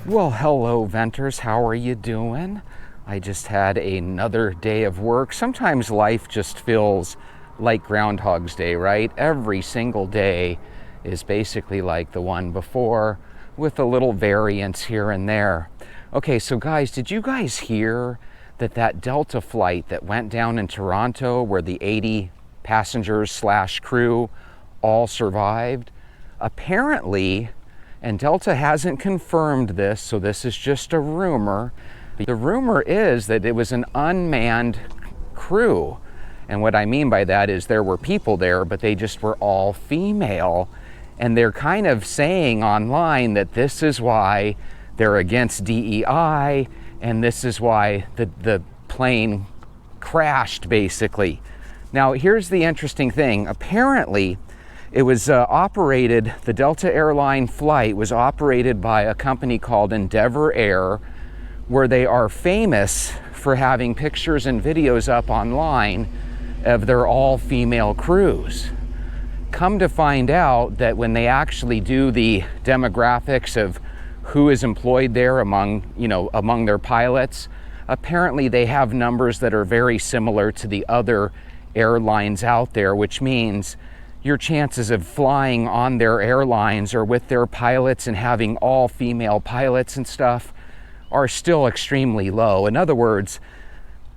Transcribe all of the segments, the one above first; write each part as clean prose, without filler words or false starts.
Well, hello venters, how are you doing? I just had another day of work. Sometimes life just feels like Groundhog's Day, right? Every single day is basically like the one before, with a little variance here and there. Okay, so guys, did you guys hear that Delta flight that went down in Toronto, where the 80 passengers / crew all survived? Apparently, and Delta hasn't confirmed this, so this is just a rumor. The rumor is that it was an unmanned crew. And what I mean by that is there were people there, but they just were all female. And they're kind of saying online that this is why they're against DEI, and this is why the plane crashed, basically. Now, here's the interesting thing. Apparently, it was operated, the Delta airline flight was operated by a company called Endeavor Air, where they are famous for having pictures and videos up online of their all-female crews. Come to find out that when they actually do the demographics of who is employed there among their pilots, apparently they have numbers that are very similar to the other airlines out there, which means your chances of flying on their airlines or with their pilots and having all female pilots and stuff are still extremely low. In other words,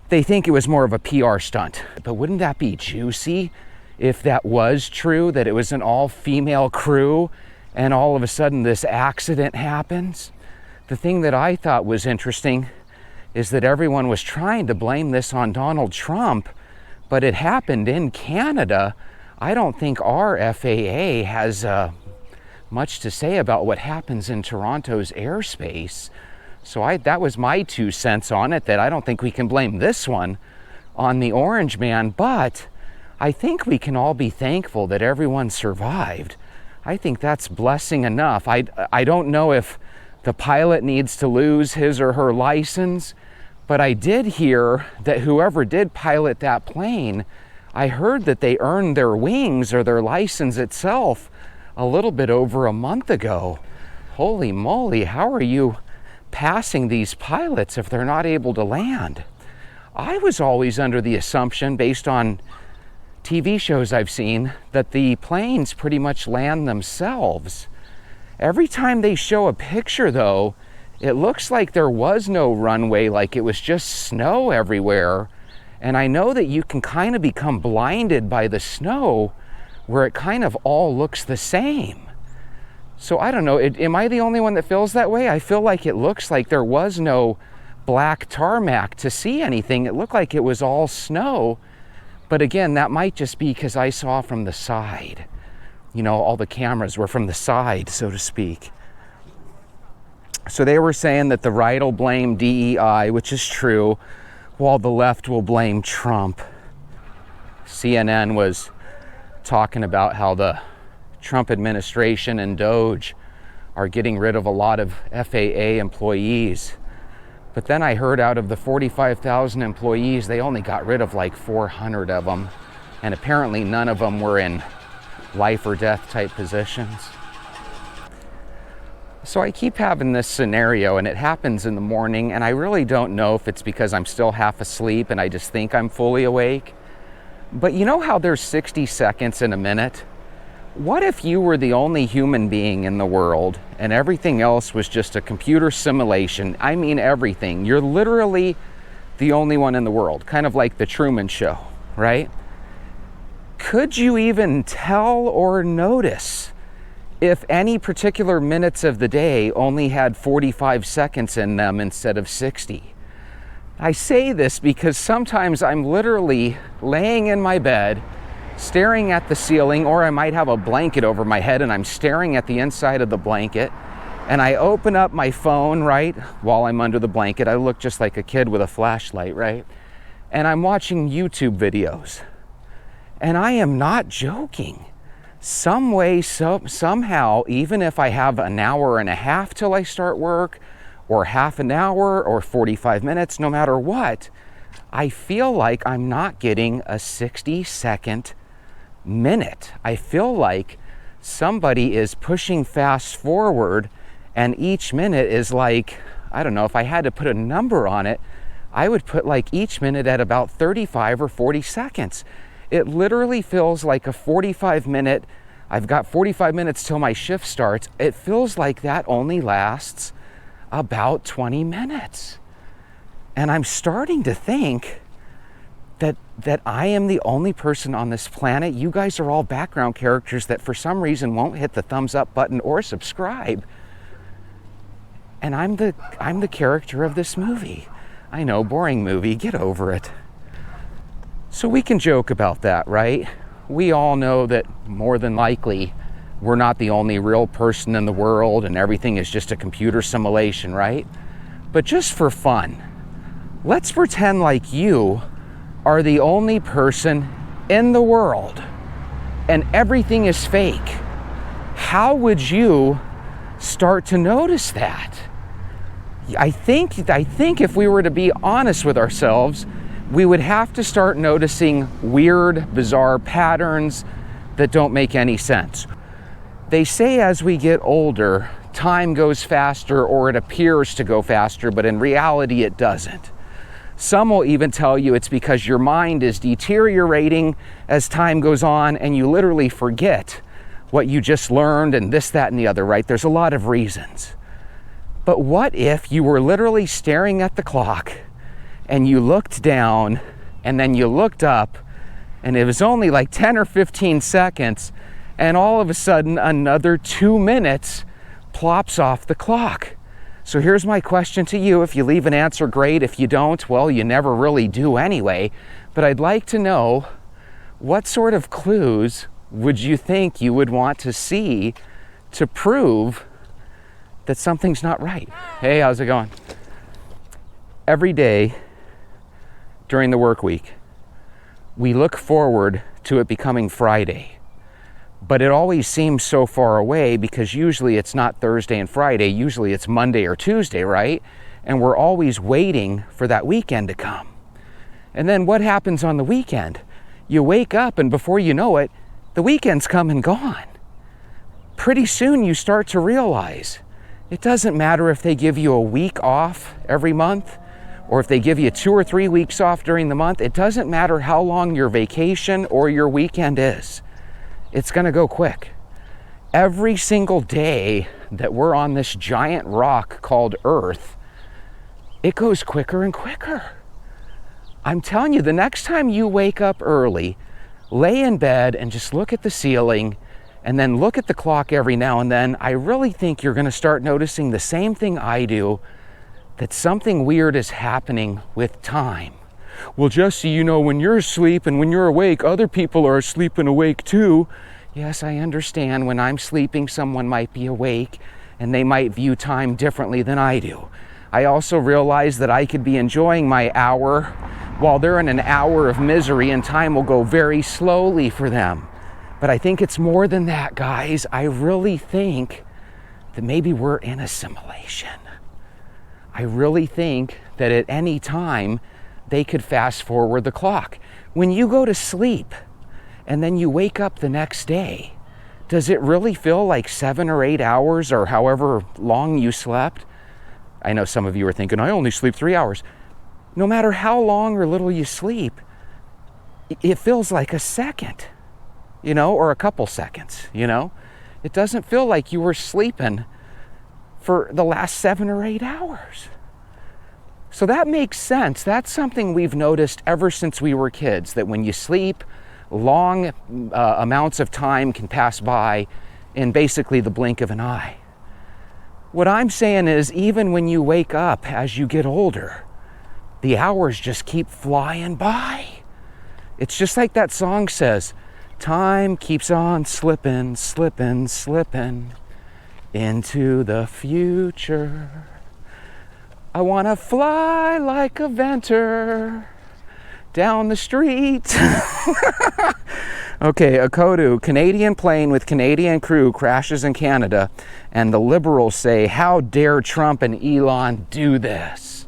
they think it was more of a PR stunt. But wouldn't that be juicy if that was true, that it was an all-female crew and all of a sudden this accident happens? The thing that I thought was interesting is that everyone was trying to blame this on Donald Trump, but it happened in Canada. I don't think our FAA has much to say about what happens in Toronto's airspace. So that was my 2 cents on it, that I don't think we can blame this one on the Orange Man, but I think we can all be thankful that everyone survived. I think that's blessing enough. I don't know if the pilot needs to lose his or her license, but I did hear that whoever did pilot that plane, I heard that they earned their wings or their license itself a little bit over a month ago. Holy moly, how are you passing these pilots if they're not able to land? I was always under the assumption, based on TV shows I've seen, that the planes pretty much land themselves. Every time they show a picture, though, it looks like there was no runway, like it was just snow everywhere. And I know that you can kind of become blinded by the snow, where it kind of all looks the same. So I don't know, am I the only one that feels that way? I feel like it looks like there was no black tarmac to see anything. It looked like it was all snow. But again, that might just be because I saw from the side. You know, all the cameras were from the side, so to speak. So they were saying that the right will blame DEI, which is true, while the left will blame Trump. CNN was talking about how the Trump administration and DOGE are getting rid of a lot of FAA employees. But then I heard out of the 45,000 employees, they only got rid of like 400 of them. And apparently none of them were in life or death type positions. So I keep having this scenario, and it happens in the morning, and I really don't know if it's because I'm still half asleep and I just think I'm fully awake. But you know how there's 60 seconds in a minute? What if you were the only human being in the world and everything else was just a computer simulation? I mean everything. You're literally the only one in the world, kind of like the Truman Show, right? Could you even tell or notice if any particular minutes of the day only had 45 seconds in them instead of 60? I say this because sometimes I'm literally laying in my bed, staring at the ceiling, or I might have a blanket over my head and I'm staring at the inside of the blanket, and I open up my phone, right, while I'm under the blanket. I look just like a kid with a flashlight, right? And I'm watching YouTube videos. And I am not joking. Somehow, even if I have an hour and a half till I start work, or half an hour, or 45 minutes, no matter what, I feel like I'm not getting a 60-second minute. I feel like somebody is pushing fast forward, and each minute is like, I don't know, if I had to put a number on it, I would put like each minute at about 35 or 40 seconds. It literally feels like a 45-minute, I've got 45 minutes till my shift starts. It feels like that only lasts about 20 minutes. And I'm starting to think that I am the only person on this planet. You guys are all background characters that for some reason won't hit the thumbs up button or subscribe. And I'm the character of this movie. I know, boring movie, get over it. So we can joke about that, right? We all know that more than likely we're not the only real person in the world and everything is just a computer simulation, right? But just for fun, let's pretend like you are the only person in the world and everything is fake. How would you start to notice that? I think if we were to be honest with ourselves, we would have to start noticing weird, bizarre patterns that don't make any sense. They say as we get older, time goes faster, or it appears to go faster, but in reality it doesn't. Some will even tell you it's because your mind is deteriorating as time goes on and you literally forget what you just learned and this, that, and the other, right? There's a lot of reasons. But what if you were literally staring at the clock and you looked down and then you looked up and it was only like 10 or 15 seconds and all of a sudden another 2 minutes plops off the clock? So here's my question to you. If you leave an answer, great. If you don't, well, you never really do anyway. But I'd like to know, what sort of clues would you think you would want to see to prove that something's not right? Hey, how's it going? Every day during the work week, we look forward to it becoming Friday. But it always seems so far away because usually it's not Thursday and Friday, usually it's Monday or Tuesday, right? And we're always waiting for that weekend to come. And then what happens on the weekend? You wake up and before you know it, the weekend's come and gone. Pretty soon you start to realize it doesn't matter if they give you a week off every month or if they give you 2 or 3 weeks off during the month. It doesn't matter how long your vacation or your weekend is. It's going to go quick. Every single day that we're on this giant rock called Earth, it goes quicker and quicker. I'm telling you, the next time you wake up early, lay in bed and just look at the ceiling and then look at the clock every now and then, I really think you're going to start noticing the same thing I do, that something weird is happening with time. Well, Jesse, you know, when you're asleep and when you're awake, other people are asleep and awake too. Yes, I understand. When I'm sleeping, someone might be awake and they might view time differently than I do. I also realize that I could be enjoying my hour while they're in an hour of misery and time will go very slowly for them. But I think it's more than that, guys. I really think that maybe we're in a simulation. I really think that at any time, they could fast forward the clock. When you go to sleep and then you wake up the next day, does it really feel like 7 or 8 hours or however long you slept? I know some of you are thinking, I only sleep 3 hours. No matter how long or little you sleep, it feels like a second, or a couple seconds, It doesn't feel like you were sleeping for the last 7 or 8 hours. So that makes sense. That's something we've noticed ever since we were kids, that when you sleep, long amounts of time can pass by in basically the blink of an eye. What I'm saying is, even when you wake up as you get older, the hours just keep flying by. It's just like that song says, time keeps on slipping, slipping, slipping into the future. I want to fly like a venter down the street. Okay, a Kodu, Canadian plane with Canadian crew crashes in Canada, and the Liberals say, how dare Trump and Elon do this?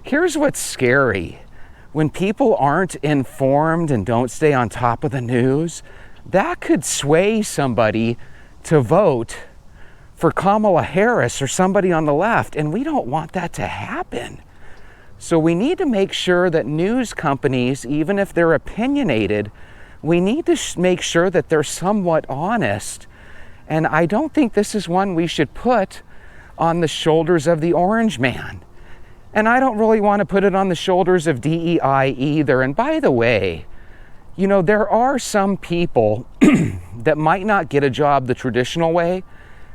Here's what's scary. When people aren't informed and don't stay on top of the news, that could sway somebody to vote for Kamala Harris or somebody on the left, and we don't want that to happen. So we need to make sure that news companies, even if they're opinionated, we need to make sure that they're somewhat honest. And I don't think this is one we should put on the shoulders of the Orange Man. And I don't really want to put it on the shoulders of DEI either. And by the way, you know, there are some people that might not get a job the traditional way,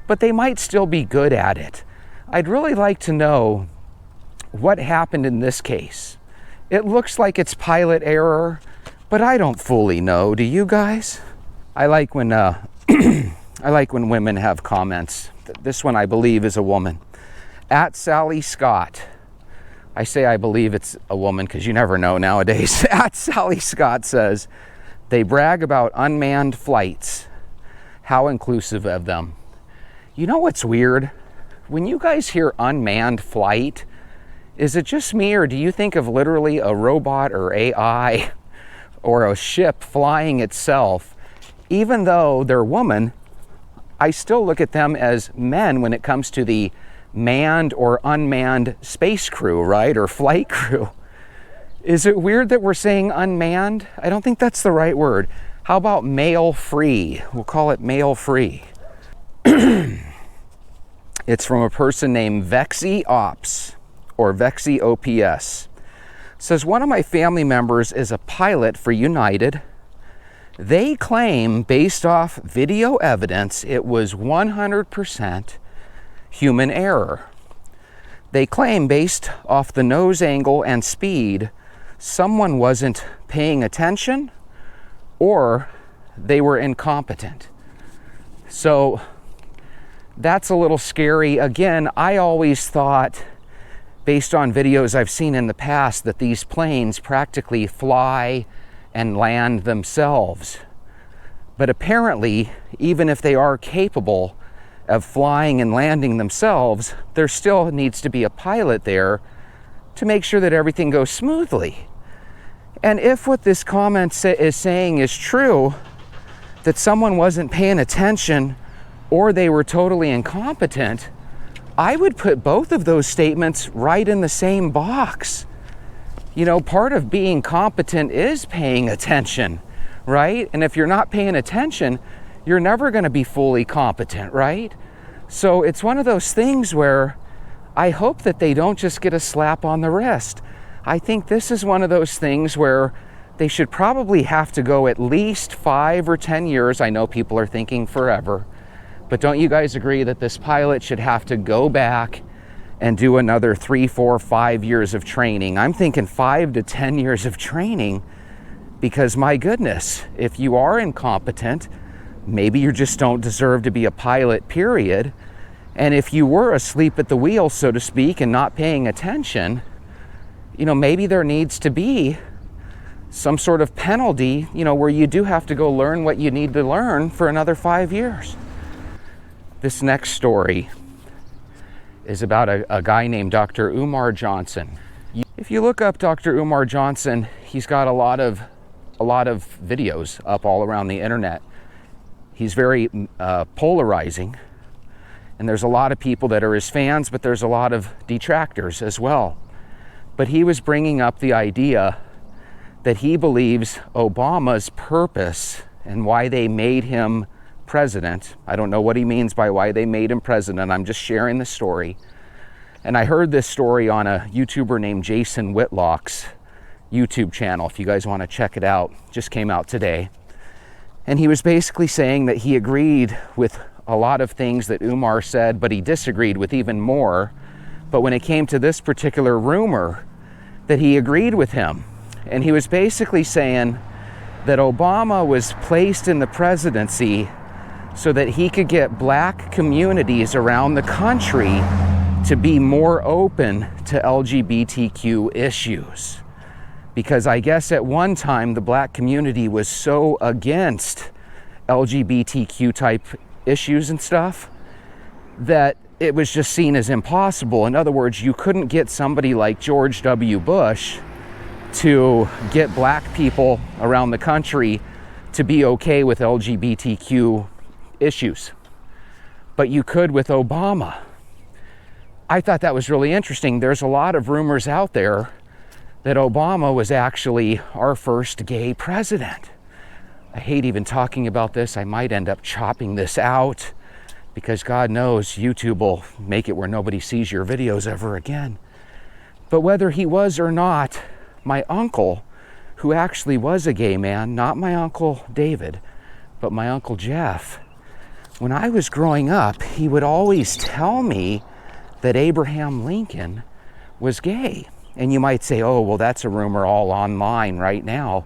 but they might still be good at it. I'd really like to know what happened in this case. It looks like it's pilot error, but I don't fully know. Do you guys? I like when women have comments. This one I believe is a woman. At Sally Scott. I say I believe it's a woman because you never know nowadays. At Sally Scott says, they brag about unmanned flights. How inclusive of them. You know what's weird? When you guys hear unmanned flight, is it just me, or do you think of literally a robot or AI or a ship flying itself? Even though they're women, I still look at them as men when it comes to the manned or unmanned space crew, right? Or flight crew. Is it weird that we're saying unmanned? I don't think that's the right word. How about male free? We'll call it male free. It's from a person named Vexy Ops, or Vexy OPS. Says, one of my family members is a pilot for United. They claim, based off video evidence, it was 100% human error. They claim, based off the nose angle and speed, someone wasn't paying attention or they were incompetent. So that's a little scary. Again, I always thought, based on videos I've seen in the past, that these planes practically fly and land themselves. But apparently, even if they are capable of flying and landing themselves, there still needs to be a pilot there to make sure that everything goes smoothly. And if what this comment is saying is true, that someone wasn't paying attention or they were totally incompetent, I would put both of those statements right in the same box. You know, part of being competent is paying attention, right? And if you're not paying attention, you're never going to be fully competent, right? So it's one of those things where I hope that they don't just get a slap on the wrist. I think this is one of those things where they should probably have to go at least 5 or 10 years. I know people are thinking forever, but don't you guys agree that this pilot should have to go back and do another 3, 4, 5 years of training? I'm thinking 5 to 10 years of training, because my goodness, if you are incompetent, maybe you just don't deserve to be a pilot, period. And if you were asleep at the wheel, so to speak, and not paying attention, you know, maybe there needs to be some sort of penalty, you know, where you do have to go learn what you need to learn for another 5 years. This next story is about a guy named Dr. Umar Johnson. If you look up Dr. Umar Johnson, he's got a lot of videos up all around the internet. He's very polarizing, and there's a lot of people that are his fans, but there's a lot of detractors as well. But he was bringing up the idea that he believes Obama's purpose and why they made him president. I don't know what he means by why they made him president. I'm just sharing the story. And I heard this story on a YouTuber named Jason Whitlock's YouTube channel. If you guys want to check it out, just came out today. And he was basically saying that he agreed with a lot of things that Umar said, but he disagreed with even more. But when it came to this particular rumor, that he agreed with him. And he was basically saying that Obama was placed in the presidency so that he could get black communities around the country to be more open to LGBTQ issues. Because I guess at one time the black community was so against LGBTQ type issues and stuff that it was just seen as impossible. In other words, you couldn't get somebody like George W. Bush to get black people around the country to be okay with LGBTQ issues. But you could with Obama. I thought that was really interesting. There's a lot of rumors out there that Obama was actually our first gay president. I hate even talking about this. I might end up chopping this out because God knows YouTube will make it where nobody sees your videos ever again. But whether he was or not, my uncle, who actually was a gay man, not my Uncle David, but my Uncle Jeff, when I was growing up, he would always tell me that Abraham Lincoln was gay. And you might say, oh, well, that's a rumor all online right now.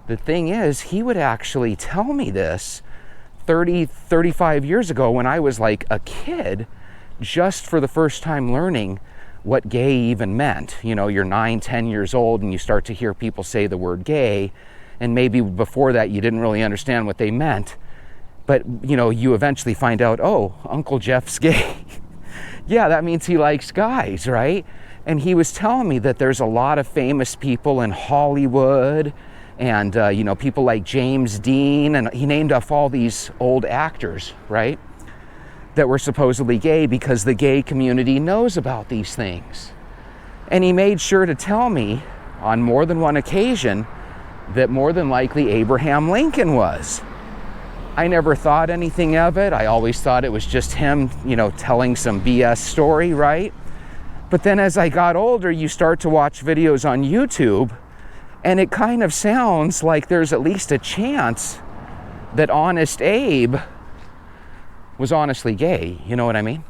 The thing is, he would actually tell me this 30, 35 years ago when I was like a kid, just for the first time learning what gay even meant. You know, you're 9, 10 years old and you start to hear people say the word gay, and maybe before that you didn't really understand what they meant. But, you know, you eventually find out, oh, Uncle Jeff's gay. Yeah, that means he likes guys, right? And he was telling me that there's a lot of famous people in Hollywood and, you know, people like James Dean, and he named off all these old actors, right, that were supposedly gay because the gay community knows about these things. And he made sure to tell me on more than one occasion that more than likely Abraham Lincoln was. I never thought anything of it. I always thought it was just him, you know, telling some BS story, right? But then as I got older, you start to watch videos on YouTube, and it kind of sounds like there's at least a chance that Honest Abe was honestly gay. You know what I mean?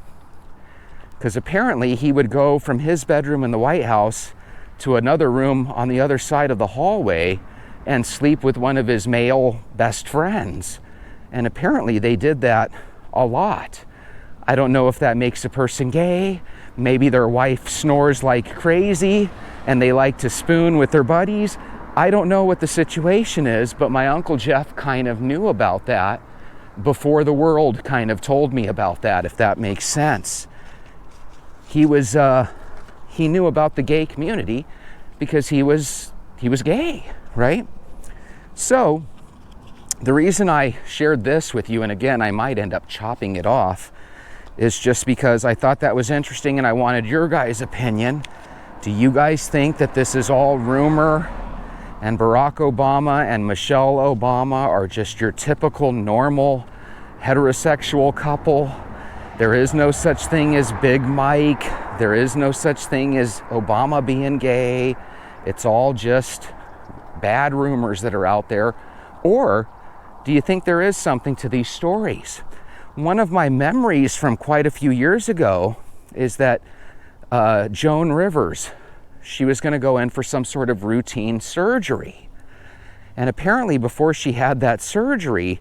Because apparently he would go from his bedroom in the White House to another room on the other side of the hallway and sleep with one of his male best friends. And apparently they did that a lot. I don't know if that makes a person gay. Maybe their wife snores like crazy and they like to spoon with their buddies. I don't know what the situation is, but my Uncle Jeff kind of knew about that before the world kind of told me about that, if that makes sense. He knew about the gay community because he was gay, right? So the reason I shared this with you, and again, I might end up chopping it off, is just because I thought that was interesting and I wanted your guys' opinion. Do you guys think that this is all rumor and Barack Obama and Michelle Obama are just your typical normal heterosexual couple? There is no such thing as Big Mike. There is no such thing as Obama being gay. It's all just bad rumors that are out there. Or do you think there is something to these stories? One of my memories from quite a few years ago is that Joan Rivers, she was going to go in for some sort of routine surgery. And apparently before she had that surgery,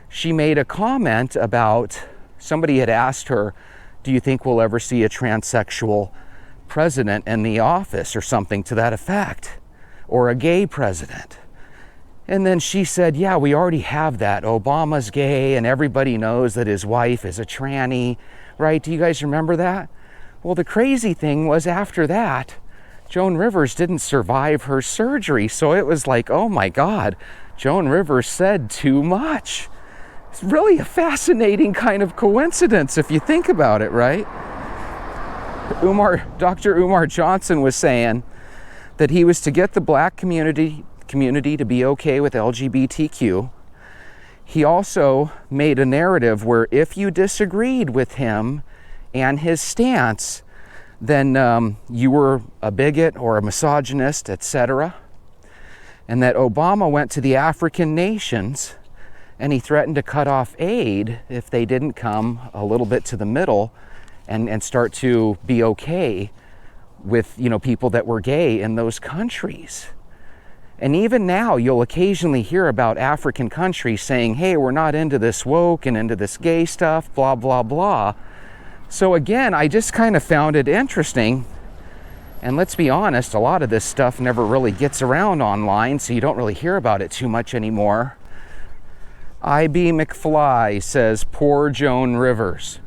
she made a comment about, somebody had asked her, do you think we'll ever see a transsexual president in the office or something to that effect? Or a gay president? And then she said, yeah, we already have that. Obama's gay and everybody knows that his wife is a tranny, right? Do you guys remember that? Well, the crazy thing was after that, Joan Rivers didn't survive her surgery. So it was like, oh my God, Joan Rivers said too much. It's really a fascinating kind of coincidence if you think about it, right? Dr. Umar Johnson was saying that he was to get the black community to be okay with LGBTQ. He also made a narrative where if you disagreed with him and his stance, then you were a bigot or a misogynist, etc. And that Obama went to the African nations and he threatened to cut off aid if they didn't come a little bit to the middle and start to be okay with, people that were gay in those countries. And even now, you'll occasionally hear about African countries saying, hey, we're not into this woke and into this gay stuff, blah, blah, blah. So again, I just kind of found it interesting. And let's be honest, a lot of this stuff never really gets around online, so you don't really hear about it too much anymore. IB McFly says, poor Joan Rivers.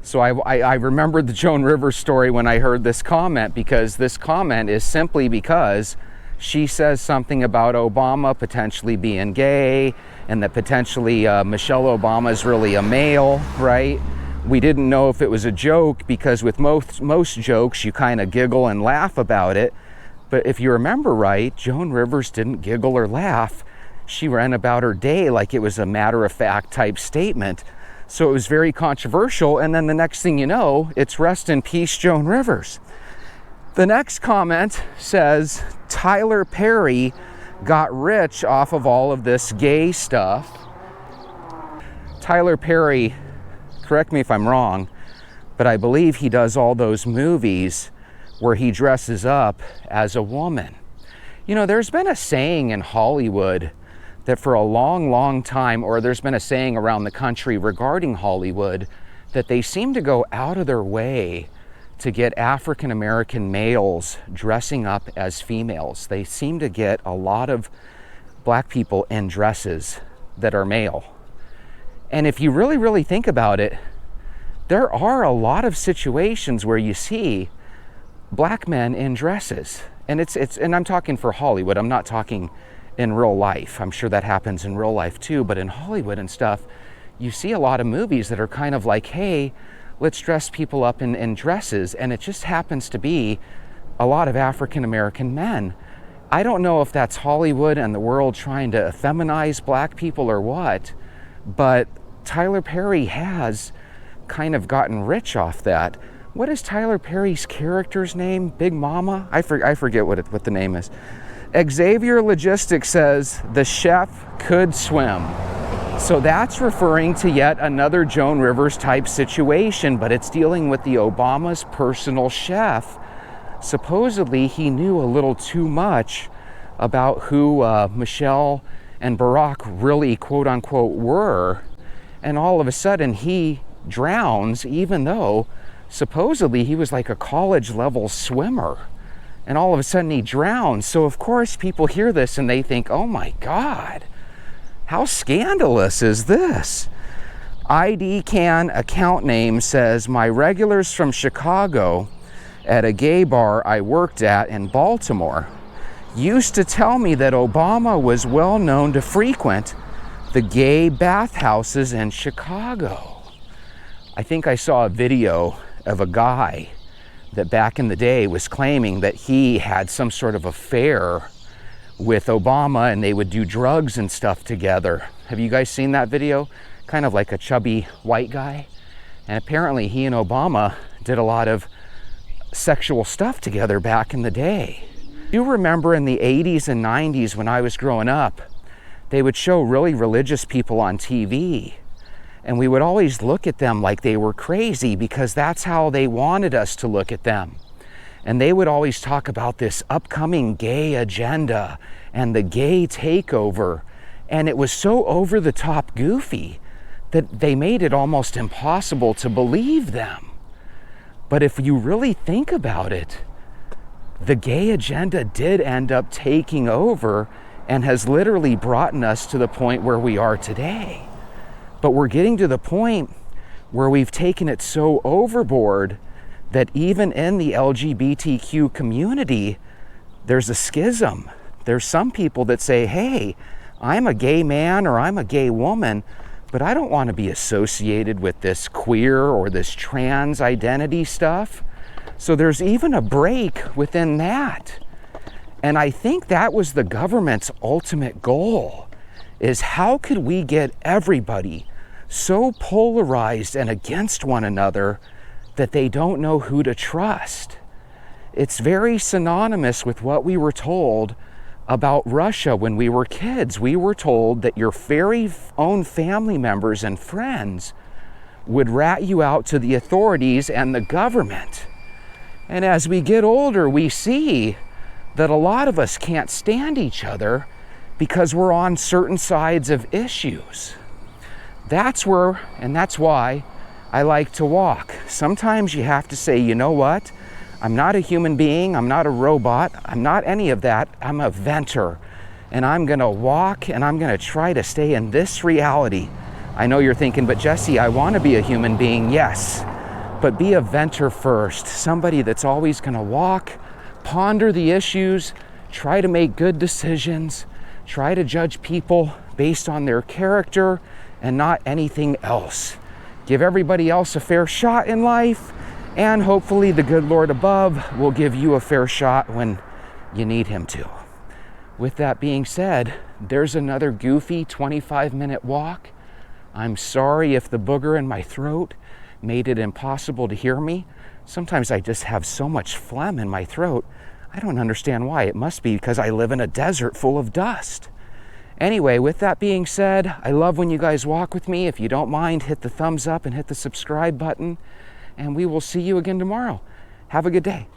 So I remembered the Joan Rivers story when I heard this comment, because this comment is simply because she says something about Obama potentially being gay, and that potentially Michelle Obama is really a male, right? We didn't know if it was a joke, because with most jokes you kind of giggle and laugh about it. But if you remember right, Joan Rivers didn't giggle or laugh. She ran about her day like it was a matter-of-fact type statement. So it was very controversial, and then the next thing you know, it's rest in peace, Joan Rivers. The next comment says, Tyler Perry got rich off of all of this gay stuff. Tyler Perry, correct me if I'm wrong, but I believe he does all those movies where he dresses up as a woman. There's been a saying in Hollywood that for a long, long time, or there's been a saying around the country regarding Hollywood, that they seem to go out of their way to get African American males dressing up as females. They seem to get a lot of black people in dresses that are male. And if you really, really think about it, there are a lot of situations where you see black men in dresses. And and I'm talking for Hollywood, I'm not talking in real life. I'm sure that happens in real life too, but in Hollywood and stuff, you see a lot of movies that are kind of like, hey, let's dress people up in dresses, and it just happens to be a lot of African American men. I don't know if that's Hollywood and the world trying to feminize black people or what, but Tyler Perry has kind of gotten rich off that. What is Tyler Perry's character's name? Big Mama? I forget what the name is. Xavier Logistics says the chef could swim. So that's referring to yet another Joan Rivers type situation, but it's dealing with the Obama's personal chef. Supposedly he knew a little too much about who Michelle and Barack really quote unquote were, and all of a sudden he drowns, even though supposedly he was like a college level swimmer. And all of a sudden he drowns. So of course people hear this and they think, oh my God, how scandalous is this? ID Can account name says, my regulars from Chicago at a gay bar I worked at in Baltimore used to tell me that Obama was well known to frequent the gay bathhouses in Chicago. I think I saw a video of a guy that back in the day was claiming that he had some sort of affair with Obama and they would do drugs and stuff together. Have you guys seen that video? Kind of like a chubby white guy. And apparently he and Obama did a lot of sexual stuff together back in the day. You remember in the 80s and 90s when I was growing up, they would show really religious people on TV. And we would always look at them like they were crazy because that's how they wanted us to look at them. And they would always talk about this upcoming gay agenda and the gay takeover. And it was so over the top goofy that they made it almost impossible to believe them. But if you really think about it, the gay agenda did end up taking over and has literally brought us to the point where we are today. But we're getting to the point where we've taken it so overboard that even in the LGBTQ community, there's a schism. There's some people that say, hey, I'm a gay man or I'm a gay woman, but I don't want to be associated with this queer or this trans identity stuff. So there's even a break within that. And I think that was the government's ultimate goal, is how could we get everybody so polarized and against one another that they don't know who to trust? It's very synonymous with what we were told about Russia when we were kids. We were told that your very own family members and friends would rat you out to the authorities and the government. And as we get older, we see that a lot of us can't stand each other because we're on certain sides of issues. That's where, and that's why I like to walk. Sometimes you have to say, you know what? I'm not a human being, I'm not a robot, I'm not any of that, I'm a venter. And I'm gonna walk and I'm gonna try to stay in this reality. I know you're thinking, but Jesse, I wanna be a human being, yes. But be a venter first, somebody that's always gonna walk, ponder the issues, try to make good decisions, try to judge people based on their character and not anything else. Give everybody else a fair shot in life, and hopefully the good Lord above will give you a fair shot when you need him to. With that being said, there's another goofy 25-minute walk. I'm sorry if the booger in my throat made it impossible to hear me. Sometimes I just have so much phlegm in my throat. I don't understand why. It must be because I live in a desert full of dust. Anyway, with that being said, I love when you guys walk with me. If you don't mind, hit the thumbs up and hit the subscribe button. And we will see you again tomorrow. Have a good day.